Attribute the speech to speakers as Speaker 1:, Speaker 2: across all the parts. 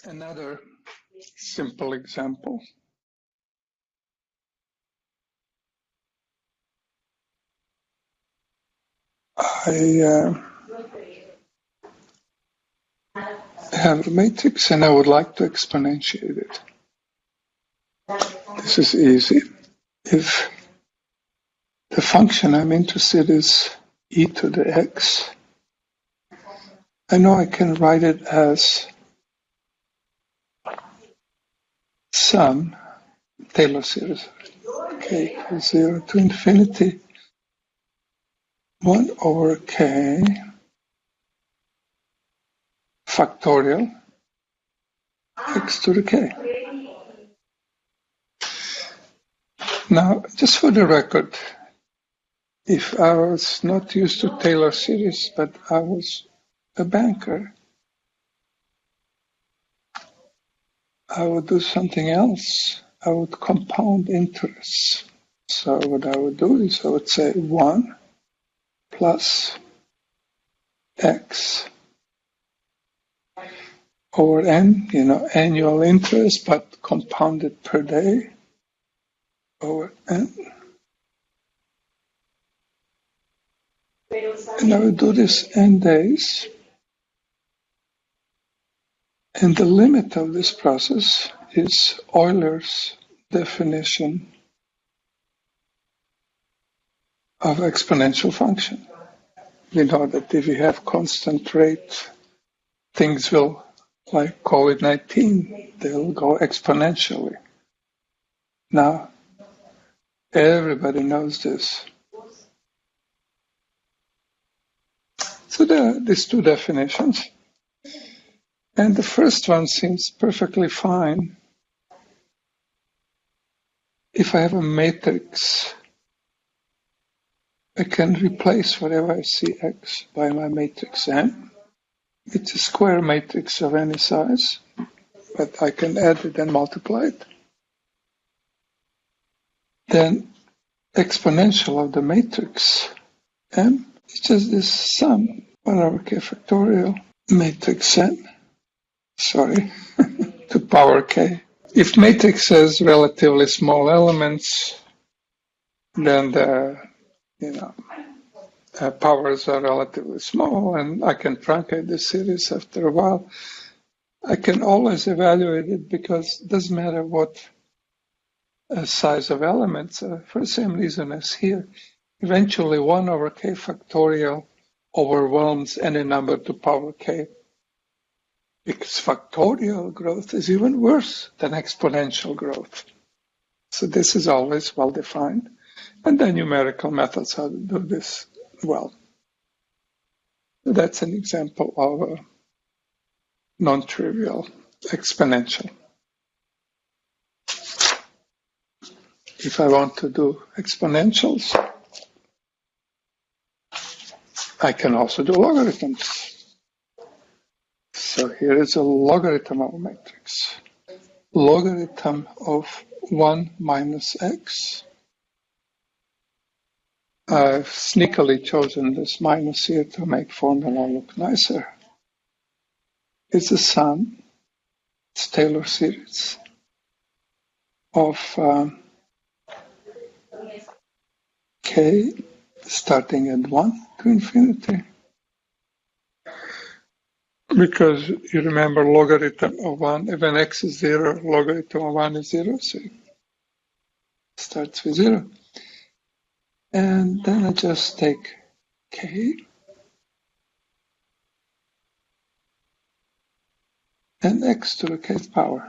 Speaker 1: Another simple example. I have a matrix and I would like to exponentiate it. This is easy. If the function I'm interested in is e to the x, I know I can write it as sum Taylor series k equals 0 to infinity 1 over k factorial x to the k. Now, just for the record, if I was not used to Taylor series, but I was a banker, I would do something else. I would compound interest. So what I would do is I would say 1 plus x over n, annual interest, but compounded per day over n. And I would do this n days. And the limit of this process is Euler's definition of exponential function. We know that if you have constant rate, things will, like COVID-19, they'll go exponentially. Now, everybody knows this. So there are these two definitions. And the first one seems perfectly fine. If I have a matrix, I can replace whatever I see x by my matrix M. It's a square matrix of any size, but I can add it and multiply it. Then exponential of the matrix M is just this sum, 1 over k factorial matrix N. Sorry, to power k. If matrix has relatively small elements, then the powers are relatively small, and I can truncate the series after a while. I can always evaluate it because it doesn't matter what size of elements, for the same reason as here. Eventually 1 over k factorial overwhelms any number to power k. Because factorial growth is even worse than exponential growth. So this is always well defined. And the numerical methods how to do this well. So that's an example of a non-trivial exponential. If I want to do exponentials, I can also do logarithms. So here is a logarithm of a matrix. Logarithm of 1 minus x. I've sneakily chosen this minus here to make formula look nicer. It's a sum, it's Taylor series, of k starting at 1 to infinity. Because you remember logarithm of 1, when x is 0, logarithm of 1 is 0, so it starts with 0. And then I just take k and x to the kth power.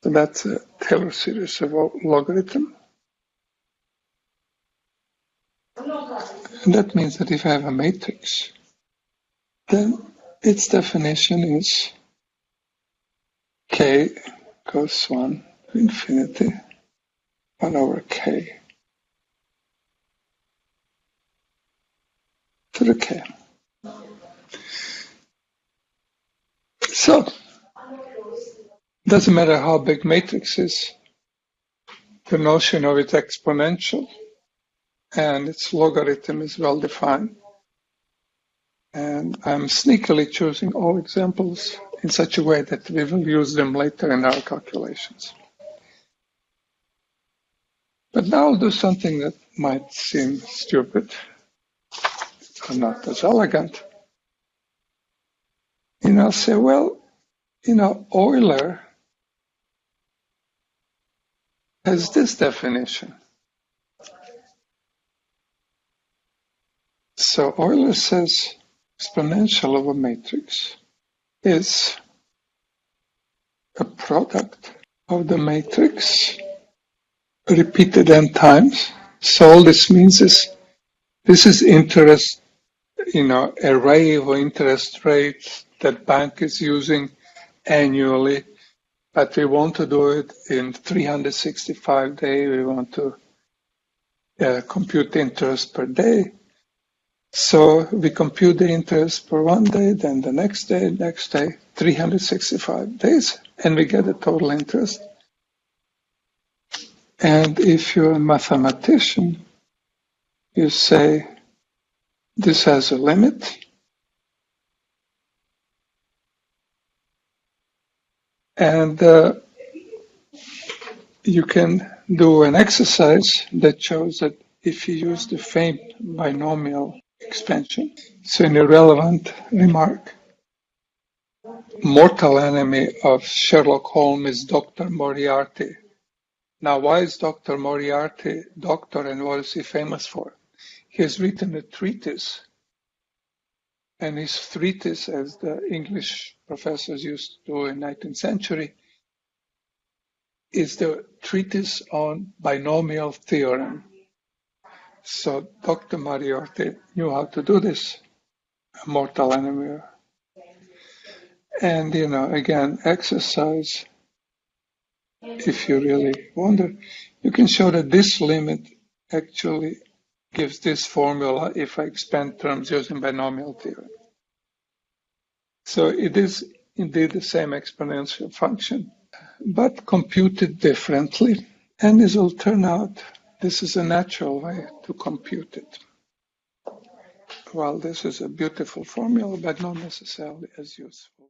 Speaker 1: So that's a Taylor series of logarithm. And that means that if I have a matrix, then its definition is k goes 1 to infinity 1 over k to the k. So, doesn't matter how big matrix is, the notion of its exponential and its logarithm is well defined. And I'm sneakily choosing all examples in such a way that we will use them later in our calculations. But now I'll do something that might seem stupid or not as elegant. I'll say, well, Euler has this definition. So Euler says exponential of a matrix is a product of the matrix repeated n times. So all this means is this is interest, array of interest rates that bank is using annually, but we want to do it in 365 days. We want to compute the interest per day. So we compute the interest for one day, then the next day, 365 days, and we get the total interest. And if you're a mathematician, you say this has a limit. And you can do an exercise that shows that if you use the famed binomial expansion, so an irrelevant remark, mortal enemy of Sherlock Holmes is Dr. Moriarty. Now, why is Dr. Moriarty doctor and what is he famous for? He has written a treatise, and his treatise, as the English professors used to do in the 19th century, is the treatise on binomial theorem. So Dr. Moriarty knew how to do this, a mortal enemy. And, again, exercise, if you really wonder, you can show that this limit actually gives this formula if I expand terms using binomial theorem. So it is indeed the same exponential function, but computed differently. And this will turn out this is a natural way to compute it. Well, this is a beautiful formula, but not necessarily as useful.